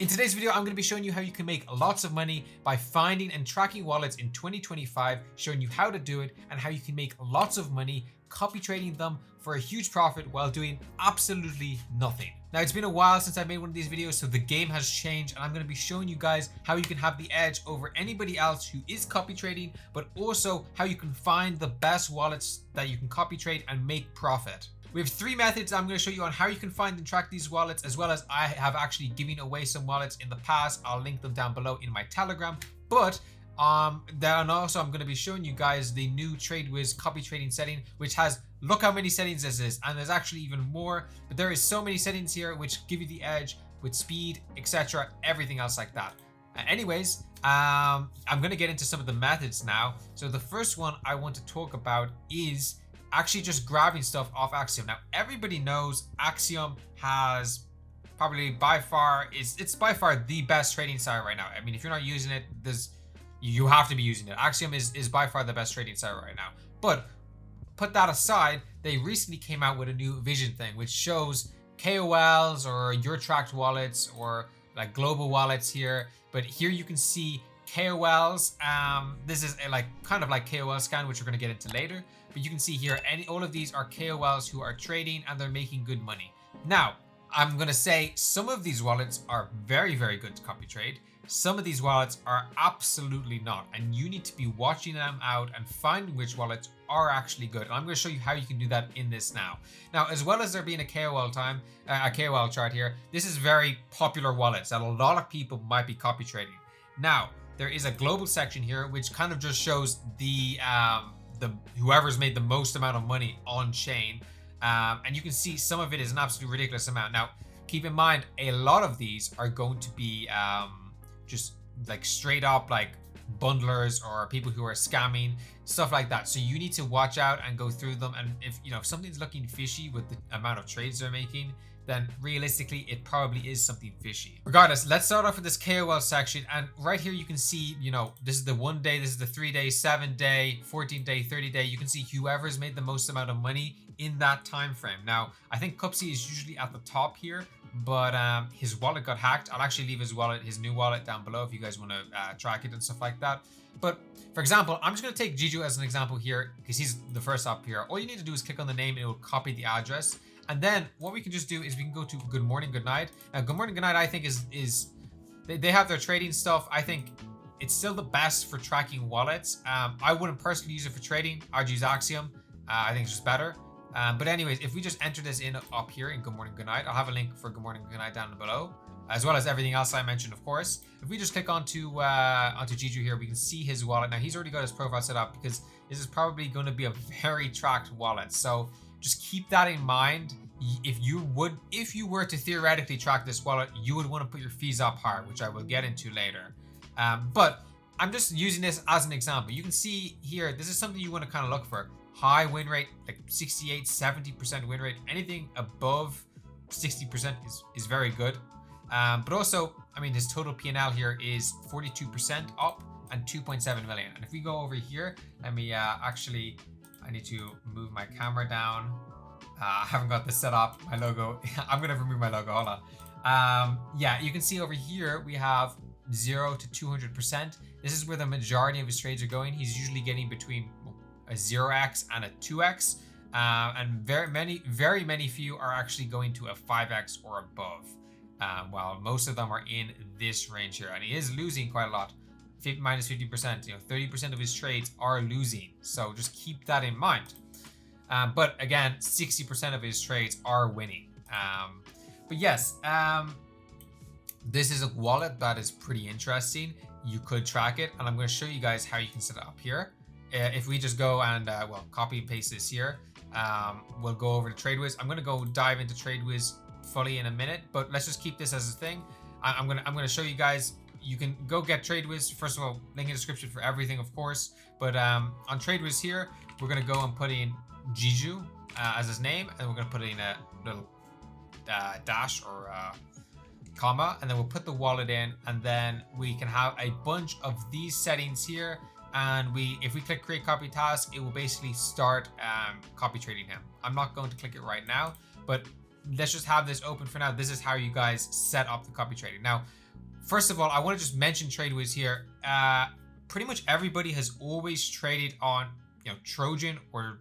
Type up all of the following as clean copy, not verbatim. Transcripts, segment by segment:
In today's video, I'm going to be showing you how you can make lots of money by finding and tracking wallets in 2025, showing you how to do it and how you can make lots of money copy trading them for a huge profit while doing absolutely nothing. Now, it's been a while since I made one of these videos, so the game has changed, and I'm going to be showing you guys how you can have the edge over anybody else who is copy trading, but also how you can find the best wallets that you can copy trade and make profit. We have three methods I'm going to show you on how you can find and track these wallets, as well as I have actually given away some wallets in the past. I'll link them down below in my Telegram. But then also I'm going to be showing you guys the new TradeWiz copy trading setting, which has, look how many settings this is, and there's actually even more. But there is so many settings here which give you the edge with speed, etc., everything else like that. Anyways, I'm going to get into some of the methods now. So the first one I want to talk about is actually just grabbing stuff off Axiom. Now, everybody knows Axiom has probably by far, it's by far the best trading site right now. I mean, if you're not using it, you have to be using it. Axiom is by far the best trading site right now. But put that aside, they recently came out with a new vision thing, which shows KOLs or your tracked wallets or like global wallets here. But here you can see KOLs. This is kind of like KOLscan, which we're going to get into later. But you can see here, all of these are KOLs who are trading and they're making good money. Now, I'm going to say some of these wallets are very, very good to copy trade. Some of these wallets are absolutely not. And you need to be watching them out and finding which wallets are actually good. And I'm going to show you how you can do that in this now. Now, as well as there being a KOL chart here, this is very popular wallets that a lot of people might be copy trading. Now, there is a global section here, which kind of just shows the whoever's made the most amount of money on chain. And you can see some of it is an absolutely ridiculous amount. Now, keep in mind, a lot of these are going to be just like straight up like bundlers or people who are scamming, stuff like that. So you need to watch out and go through them. And if something's looking fishy with the amount of trades they're making, then realistically it probably is something fishy. Regardless, let's start off with this KOL section, and right here you can see, this is the 1 day, this is the 3 day, 7 day, 14 day, 30 day. You can see whoever's made the most amount of money in that time frame. Now, I think Cupsy is usually at the top here, but his wallet got hacked. I'll actually leave his new wallet down below if you guys want to track it and stuff like that. But for example, I'm just going to take Jiju as an example here because he's the first up here. All you need to do is click on the name, it will copy the address. And then what we can just do is we can go to Good Morning, Good Night. Now, Good Morning, Good Night, I think they have their trading stuff. I think it's still the best for tracking wallets. I wouldn't personally use it for trading. I'd use Axiom. I think it's just better. But anyways, if we just enter this in up here in Good Morning, Good Night, I'll have a link for Good Morning, Good Night down below, as well as everything else I mentioned, of course. If we just click onto Jiju here, we can see his wallet. Now, he's already got his profile set up because this is probably going to be a very tracked wallet. So just keep that in mind. If you were to theoretically track this wallet, you would want to put your fees up higher, which I will get into later. But I'm just using this as an example. You can see here, this is something you want to kind of look for. High win rate, like 68, 70% win rate. Anything above 60% is very good. But also, I mean, his total P&L here is 42% up and 2.7 million. And if we go over here, let me I need to move my camera down. I haven't got this set up, my logo. I'm going to remove my logo, hold on. Yeah, you can see over here, we have 0 to 200%. This is where the majority of his trades are going. He's usually getting between a 0x and a 2x. And very many few are actually going to a 5x or above. While most of them are in this range here. And he is losing quite a lot. Minus 50%, 30% of his trades are losing. So just keep that in mind. But again, 60% of his trades are winning. But yes, this is a wallet that is pretty interesting. You could track it, and I'm going to show you guys how you can set it up here. If we just go and copy and paste this here, we'll go over to TradeWiz. I'm going to go dive into TradeWiz fully in a minute, but let's just keep this as a thing. I'm going to show you guys. You can go get TradeWiz. First of all, link in the description for everything, of course. But on TradeWiz here, we're going to go and put in Jiju as his name, and we're going to put in a little dash or comma, and then we'll put the wallet in, and then we can have a bunch of these settings here. And if we click create copy task, it will basically start copy trading him. I'm not going to click it right now, but let's just have this open for now. This is how you guys set up the copy trading. Now, first of all, I want to just mention TradeWiz here. Pretty much everybody has always traded on, Trojan or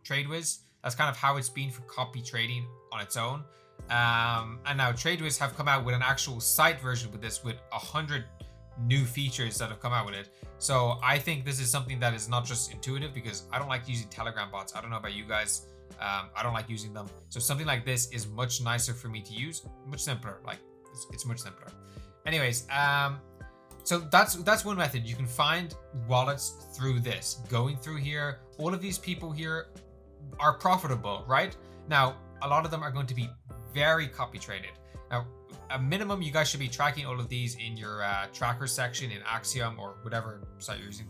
TradeWiz. That's kind of how it's been for copy trading on its own. And now TradeWiz have come out with an actual site version with this, with 100 new features that have come out with it. So I think this is something that is not just intuitive, because I don't like using Telegram bots. I don't know about you guys. I don't like using them. So something like this is much nicer for me to use, much simpler. Like it's much simpler. Anyways, so that's one method. You can find wallets through this. Going through here, all of these people here are profitable, right? Now, a lot of them are going to be very copy traded. Now, a minimum, you guys should be tracking all of these in your tracker section in Axiom or whatever site you're using.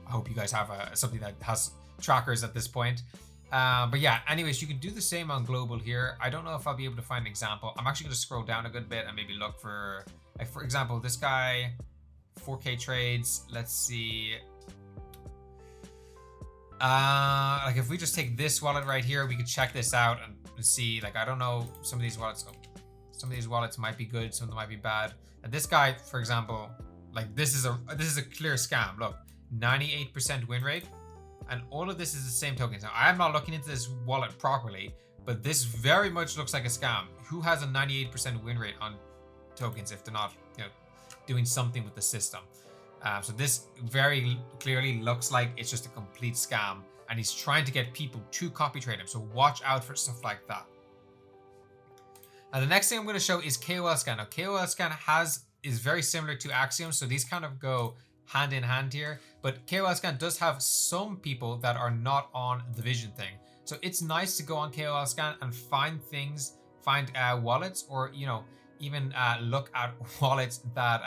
I hope you guys have something that has trackers at this point. But yeah, anyways, you can do the same on global here. I don't know if I'll be able to find an example. I'm actually going to scroll down a good bit and maybe look for, like, for example, this guy, 4K trades. Let's see. Like if we just take this wallet right here, we could check this out and see. Like, I don't know, some of these wallets might be good, some of them might be bad. And this guy, for example, like this is a clear scam. Look, 98% win rate, and all of this is the same tokens. Now, I'm not looking into this wallet properly, but this very much looks like a scam. Who has a 98% win rate on tokens if they're not, doing something with the system? So this very clearly looks like it's just a complete scam, and he's trying to get people to copy trade him. So watch out for stuff like that. Now the next thing I'm going to show is KOLscan. Now KOLscan is very similar to Axiom, so these kind of go hand in hand here. But KOLscan does have some people that are not on the vision thing. So it's nice to go on KOLscan and find things, find wallets, or even look at wallets that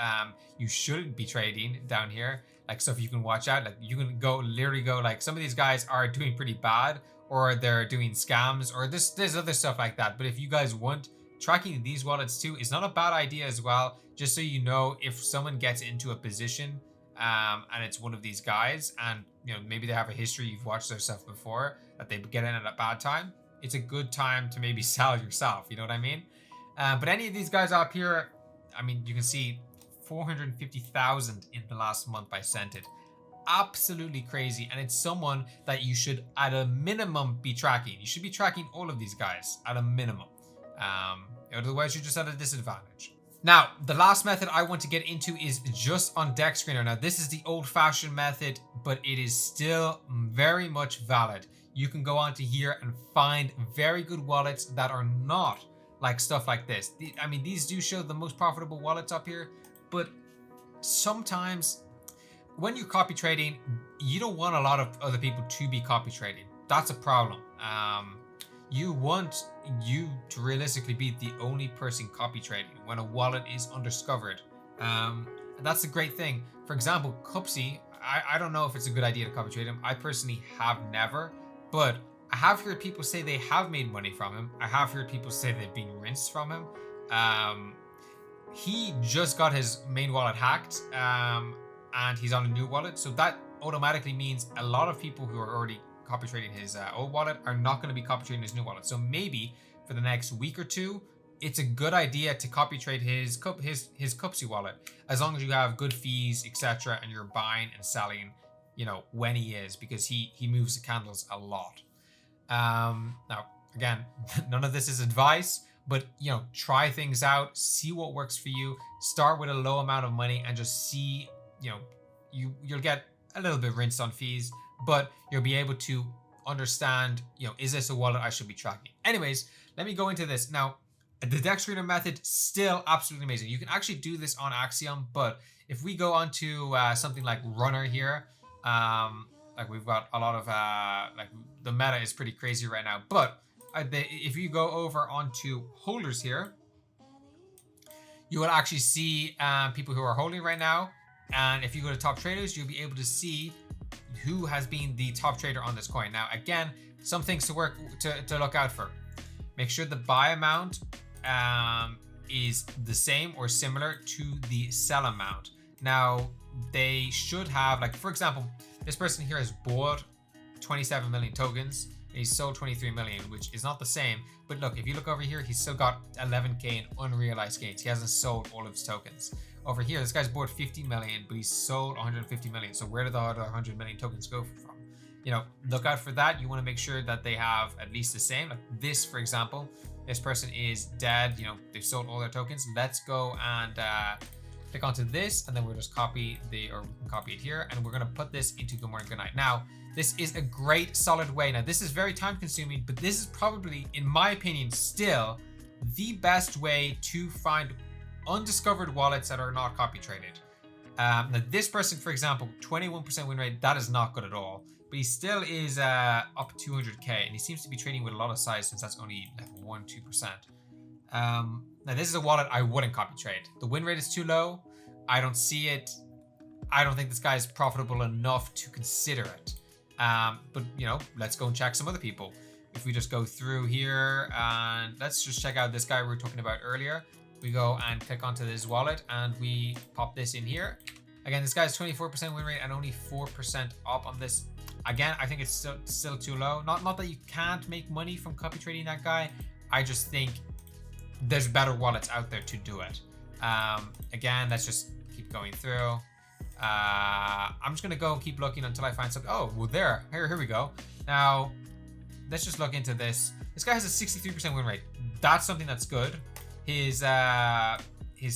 you shouldn't be trading down here, like stuff you can watch out. Like you can literally go like, some of these guys are doing pretty bad, or they're doing scams, or there's other stuff like that. But if you guys want, tracking these wallets too is not a bad idea as well, just so you know if someone gets into a position and it's one of these guys, and maybe they have a history, you've watched their stuff before, that they get in at a bad time, it's a good time to maybe sell yourself, you know what I mean? But any of these guys up here, I mean, you can see 450,000 in the last month by Scented. Absolutely crazy. And it's someone that you should at a minimum be tracking. You should be tracking all of these guys at a minimum. Otherwise you're just at a disadvantage. Now, the last method I want to get into is just on DexScreener. Now, this is the old-fashioned method, but it is still very much valid. You can go onto here and find very good wallets that are not like stuff like this. I mean, these do show the most profitable wallets up here, but sometimes when you're copy trading, you don't want a lot of other people to be copy trading. That's a problem. You want you to realistically be the only person copy trading when a wallet is undiscovered. And that's a great thing. For example, Cupsy, I don't know if it's a good idea to copy trade him. I personally have never, but I have heard people say they have made money from him. I have heard people say they've been rinsed from him. He just got his main wallet hacked, and he's on a new wallet. So that automatically means a lot of people who are already copy trading his old wallet are not going to be copy trading his new wallet. So maybe for the next week or two, it's a good idea to copy trade his Cupsy wallet, as long as you have good fees, etc., and you're buying and selling, when he is, because he moves the candles a lot. Now, again, none of this is advice, but try things out, see what works for you. Start with a low amount of money and just see, you'll get a little bit rinsed on fees, but you'll be able to understand, is this a wallet I should be tracking? Anyways, let me go into this. Now, the DexScreener method, still absolutely amazing. You can actually do this on Axiom, but if we go on to something like Runner here, like we've got a lot of, like the meta is pretty crazy right now, but if you go over onto holders here, you will actually see people who are holding right now. And if you go to top traders, you'll be able to see who has been the top trader on this coin. Now, again, some things to look out for. Make sure the buy amount is the same or similar to the sell amount. Now, they should have, like, for example, this person here has bought 27 million tokens. and he sold 23 million, which is not the same. But look, if you look over here, he's still got 11k in unrealized gains. He hasn't sold all of his tokens. Over here, this guy's bought 50 million, but he's sold 150 million. So where did the other 100 million tokens go from? You know, look out for that. You want to make sure that they have at least the same. Like this, for example, this person is dead. You know, they've sold all their tokens. Let's go and click onto this, and then we'll just copy we can copy it here, and we're going to put this into Good Morning Good Night. Now, this is a great solid way. Now, this is very time consuming, but this is probably, in my opinion, still the best way to find undiscovered wallets that are not copy traded. Now, this person, for example, 21% win rate, that is not good at all. But he still is up 200k, and he seems to be trading with a lot of size since that's only like 1-2%. Now, this is a wallet I wouldn't copy trade. The win rate is too low. I don't see it. I don't think this guy is profitable enough to consider it. But, you know, let's go and check some other people. If we just go through here and let's just check out this guy we were talking about earlier. We go and click onto this wallet and we pop this in here. Again, this guy's 24% win rate and only 4% up on this. Again, I think it's still too low. Not that you can't make money from copy trading that guy. I just think there's better wallets out there to do it. Again, let's just keep going through. I'm just gonna go and keep looking until I find something. Oh, well, here we go. Now, let's just look into this. This guy has a 63% win rate. That's something that's good. His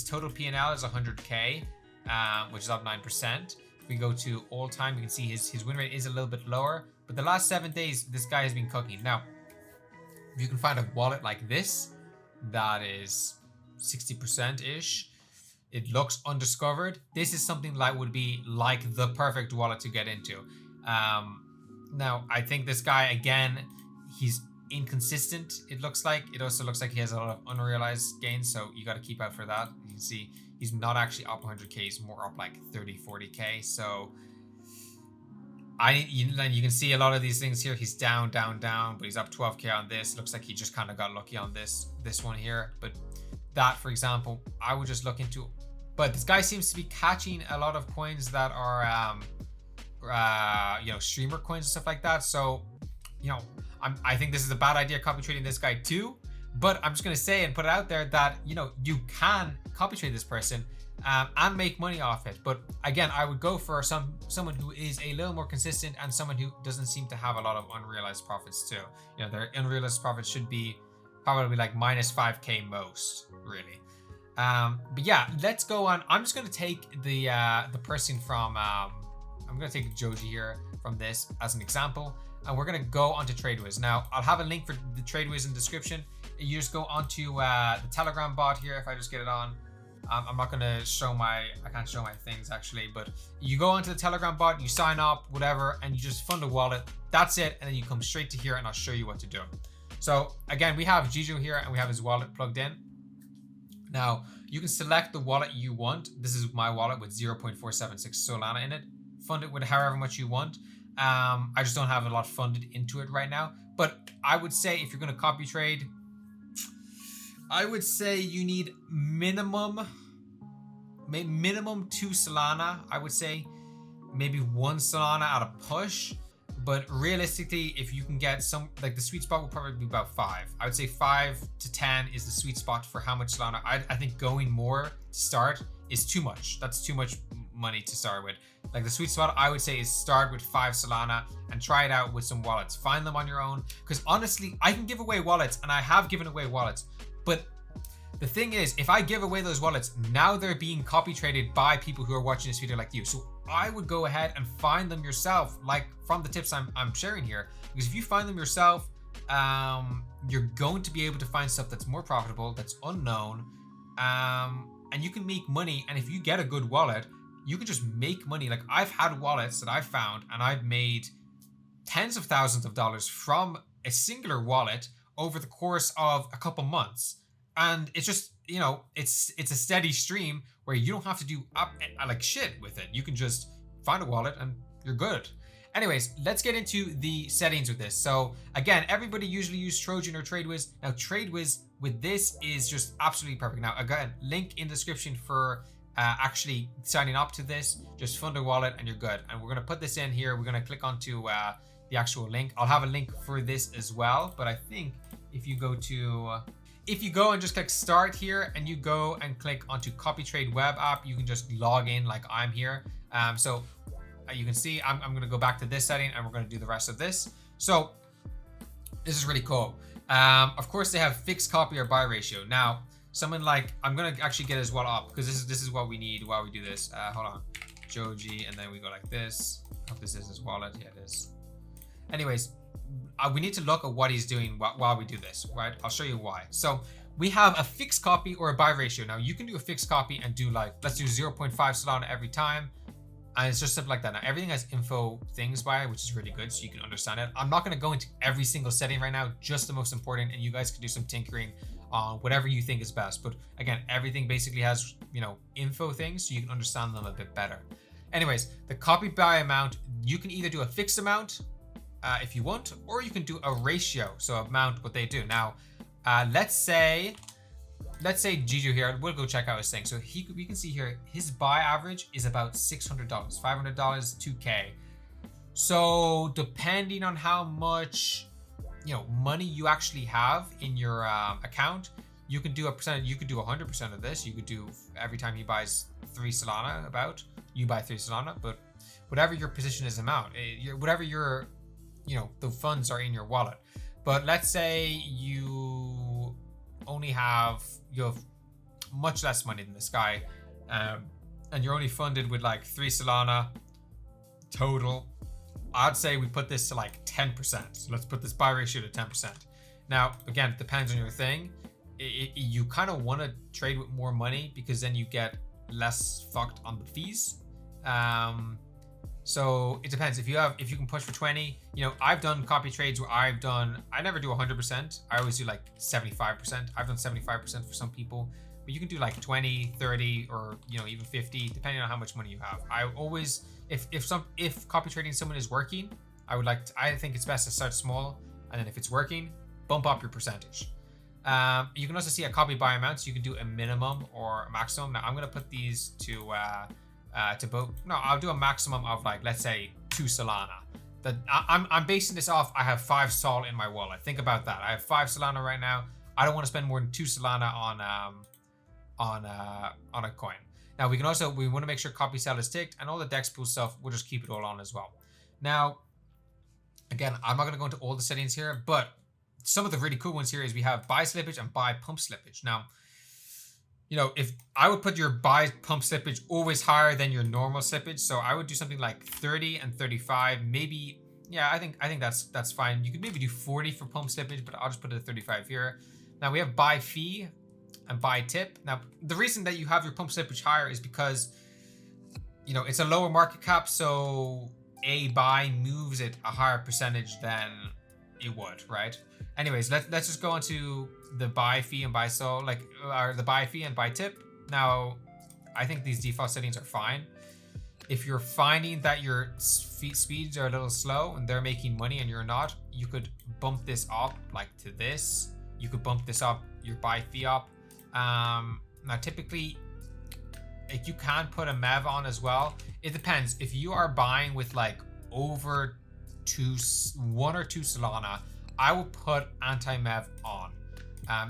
total P&L is 100k, which is up 9%. If we go to all time, you can see his win rate is a little bit lower. But the last 7 days, this guy has been cooking. Now, if you can find a wallet like this that is 60%-ish, it looks undiscovered, this is something that would be like the perfect wallet to get into. Now, I think this guy, again, he's inconsistent. It also looks like he has a lot of unrealized gains, so you got to keep out for that. You can see he's not actually up 100k, he's more up like 30-40k. So you can see a lot of these things here. He's down, but he's up 12k on this. Looks like he just kind of got lucky on this one here. But that, for example, I would just look into. But this guy seems to be catching a lot of coins that are streamer coins and stuff like that. So, you know, I think this is a bad idea copy trading this guy too. But I'm just gonna say and put it out there that, you know, you can copy trade this person and make money off it. But again, I would go for someone who is a little more consistent and someone who doesn't seem to have a lot of unrealized profits too. You know, their unrealized profits should be probably like minus 5k most, really. But yeah, let's go on. I'm just gonna take the person from I'm gonna take Joji here from this as an example, and we're gonna go onto TradeWiz. Now, I'll have a link for the TradeWiz in the description. You just go onto the Telegram bot here. If I just get it on, I'm not gonna show I can't show my things actually, but you go onto the Telegram bot, you sign up, whatever, and you just fund a wallet. That's it, and then you come straight to here, and I'll show you what to do. So again, we have Jijo here, and we have his wallet plugged in. Now, you can select the wallet you want. This is my wallet with 0.476 Solana in it. Fund it with however much you want. I just don't have a lot funded into it right now. But I would say if you're going to copy trade, I would say you need minimum 2 Solana. I would say maybe 1 Solana at a push. But realistically, if you can get some, like the sweet spot will probably be about 5. I would say 5 to 10 is the sweet spot for how much Solana. I think going more to start is too much. That's too much money to start with. Like the sweet spot, I would say, is start with 5 Solana and try it out with some wallets. Find them on your own. Because honestly, I can give away wallets, and I have given away wallets. But the thing is, if I give away those wallets, now they're being copy traded by people who are watching this video like you. So I would go ahead and find them yourself, like from the tips I'm sharing here. Because if you find them yourself, you're going to be able to find stuff that's more profitable, that's unknown, and you can make money. And if you get a good wallet, you can just make money. Like I've had wallets that I've found, and I've made tens of thousands of dollars from a singular wallet over the course of a couple months. And it's just, you know, it's a steady stream where you don't have to do like shit with it. You can just find a wallet and you're good. Anyways, let's get into the settings with this. So again, everybody usually use Trojan or TradeWiz. Now TradeWiz with this is just absolutely perfect. Now again, link in the description for actually signing up to this. Just fund a wallet and you're good. And we're gonna put this in here. We're gonna click onto the actual link. I'll have a link for this as well, but I think if you go and just click start here and you go and click onto copy trade web app, you can just log in like I'm here. So you can see I'm going to go back to this setting and we're going to do the rest of this. So this is really cool. Of course they have fixed copy or buy ratio. Now, someone like, I'm going to actually get his wallet up because this is what we need while we do this. Hold on, Joji, and then we go like this. I hope this is his wallet. Yeah, it is. Anyways, we need to look at what he's doing while we do this, right? I'll show you why. So we have a fixed copy or a buy ratio. Now you can do a fixed copy and do like, let's do 0.5 Solana every time. And it's just something like that. Now everything has info things by it, which is really good, so you can understand it. I'm not going to go into every single setting right now, just the most important, and you guys can do some tinkering on whatever you think is best. But again, everything basically has, you know, info things, so you can understand them a bit better. Anyways, the copy buy amount, you can either do a fixed amount if you want, or you can do a ratio, so amount what they do. Now, let's say Jiju here, we'll go check out his thing. So we can see here, his buy average is about $600, $500, $2K. So depending on how much, you know, money you actually have in your account, you can do a percentage. You could do 100% of this. You could do every time he buys 3 Solana, you buy 3 Solana, but whatever your position is amount, whatever your, you know, the funds are in your wallet. But let's say you have much less money than this guy, and you're only funded with like 3 Solana total. I'd say we put this to like 10%. So let's put this buy ratio to 10%. Now, again, it depends on your thing. You kind of want to trade with more money because then you get less fucked on the fees. So it depends. If you can push for 20, you know, I've done copy trades where I never do 100%. I always do like 75%. I've done 75% for some people, but you can do like 20, 30, or, you know, even 50, depending on how much money you have. I always, if copy trading someone is working, I think it's best to start small, and then if it's working, bump up your percentage. You can also see a copy buy amount, so you can do a minimum or a maximum. Now I'm going to put these to both. No, I'll do a maximum of like, let's say 2 Solana. I'm basing this off, I have 5 Sol in my wallet. Think about that. I have 5 Solana right now. I don't want to spend more than 2 Solana on a coin. Now we want to make sure copy sell is ticked, and all the Dex pool stuff, we'll just keep it all on as well. Now, again, I'm not going to go into all the settings here, but some of the really cool ones here is we have buy slippage and buy pump slippage. Now, you know, if I would put your buy pump slippage always higher than your normal slippage, so I would do something like 30 and 35, maybe. Yeah, I think that's fine. You could maybe do 40 for pump slippage, but I'll just put it at 35 here. Now we have buy fee and buy tip. Now the reason that you have your pump slippage higher is because, you know, it's a lower market cap, so a buy moves it a higher percentage than it would, right? Anyways, let's just go on to the buy fee and buy sol, or the buy fee and buy tip. Now, I think these default settings are fine. If you're finding that your speeds are a little slow and they're making money and you're not, you could bump this up like to this. You could bump this up, your buy fee up. Now, typically, you can put a MEV on as well. It depends. If you are buying with like over 1 or 2 Solana, I will put anti-MEV on.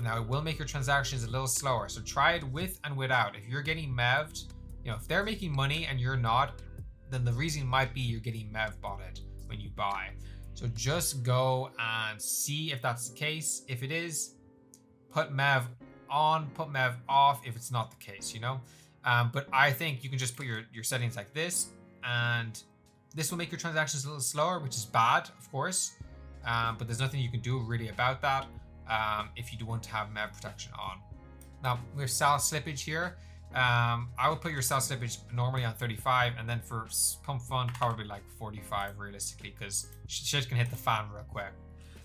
Now, it will make your transactions a little slower, so try it with and without. If you're getting MEV'd, you know, if they're making money and you're not, then the reason might be you're getting MEV botted when you buy. So just go and see if that's the case. If it is, put MEV on, put MEV off if it's not the case, you know. But I think you can just put your settings like this, and this will make your transactions a little slower, which is bad, of course. But there's nothing you can do really about that if you do want to have MEV protection on. Now, we have sell slippage here. I would put your sell slippage normally on 35, and then for pump fund, probably like 45 realistically, because shit can hit the fan real quick.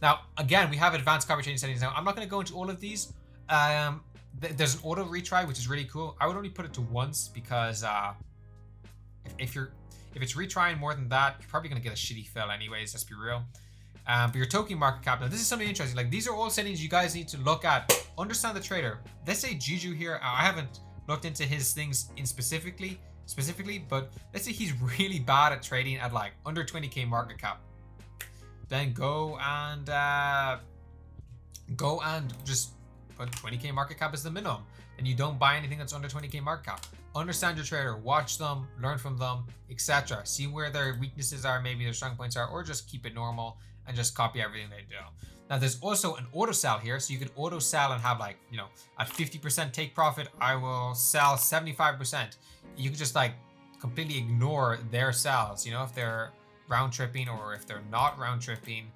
Now, again, we have advanced copy trading settings. Now, I'm not going to go into all of these. There's an auto retry, which is really cool. I would only put it to once because if it's retrying more than that, you're probably going to get a shitty fill anyways, let's be real. But your token market cap, now this is something interesting. Like, these are all settings you guys need to look at. Understand the trader. Let's say Juju here, I haven't looked into his things in specifically, but let's say he's really bad at trading at like under 20k market cap. then go and just put 20k market cap as the minimum, and you don't buy anything that's under 20k market cap. Understand your trader, watch them, learn from them, etc. See where their weaknesses are, maybe their strong points are, or just keep it normal and just copy everything they do. Now there's also an auto sell here, so you can auto sell and have like, you know, at 50% take profit, I will sell 75%. You can just like completely ignore their sells, you know, if they're round tripping or if they're not round tripping,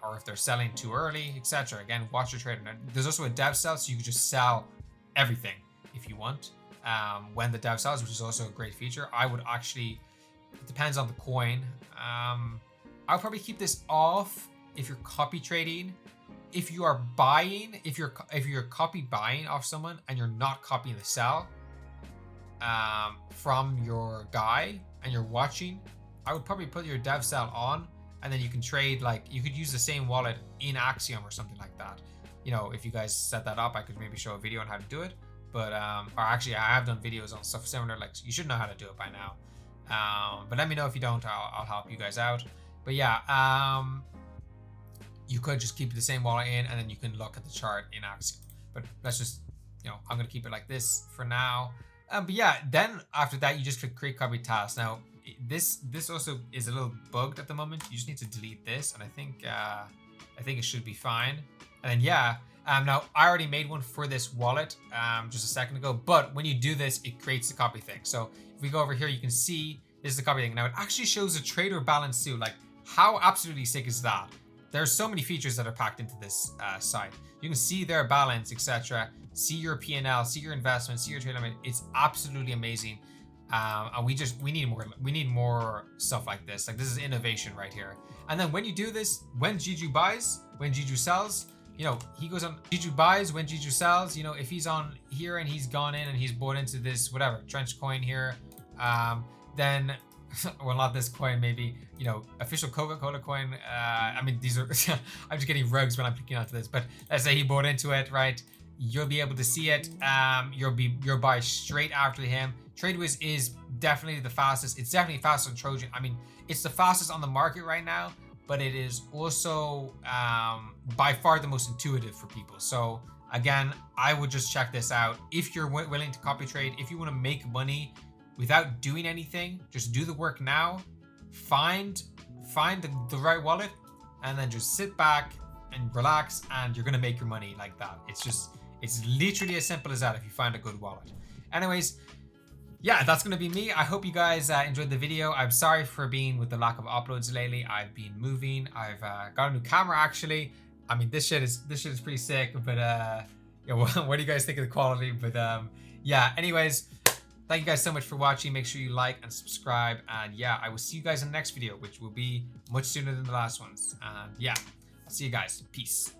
or if they're selling too early, etc. Again, watch your trader. Now, there's also a dev sell, so you can just sell everything if you want when the dev sells, which is also a great feature. I would actually, it depends on the coin. I'll probably keep this off if you're copy trading. If you are buying, if you're copy buying off someone and you're not copying the sell from your guy and you're watching, I would probably put your dev sell on, and then you can trade, like you could use the same wallet in Axiom or something like that. You know, if you guys set that up, I could maybe show a video on how to do it. But or actually I have done videos on stuff similar, like you should know how to do it by now. But let me know if you don't, I'll help you guys out. But yeah, you could just keep the same wallet in, and then you can look at the chart in Axiom. But let's just, you know, I'm gonna keep it like this for now. But yeah, then after that, you just click create copy task. Now this also is a little bugged at the moment. You just need to delete this, and I think it should be fine. And then yeah, now I already made one for this wallet just a second ago, but when you do this, it creates the copy thing. So if we go over here, you can see this is the copy thing. Now it actually shows a trader balance too. Like, how absolutely sick is that? There's so many features that are packed into this site. You can see their balance, etc. See your P&L, see your investments, see your trade limit. It's absolutely amazing. And we need more stuff like this. Like, this is innovation right here. And then when you do this, when Juju buys, when Juju sells, you know, he goes on, Juju buys when Juju sells, you know, if he's on here and he's gone in and he's bought into this, whatever, trench coin here, then, well, not this coin, maybe, you know, official Coca-Cola coin. I mean, these are, I'm just getting rugs when I'm clicking onto this, but let's say he bought into it, right? You'll be able to see it. You'll buy straight after him. TradeWiz is definitely the fastest. It's definitely faster than Trojan. I mean, it's the fastest on the market right now, but it is also by far the most intuitive for people. So again, I would just check this out. If you're willing to copy trade, if you want to make money without doing anything, just do the work now. Find the right wallet, and then just sit back and relax, and you're gonna make your money like that. It's literally as simple as that if you find a good wallet. Anyways, yeah, that's gonna be me. I hope you guys enjoyed the video. I'm sorry for being with the lack of uploads lately. I've been moving. I've got a new camera actually. I mean, this shit is pretty sick. But yeah, what do you guys think of the quality? But yeah. Anyways, thank you guys so much for watching. Make sure you like and subscribe. And yeah, I will see you guys in the next video, which will be much sooner than the last ones. And yeah, I'll see you guys. Peace.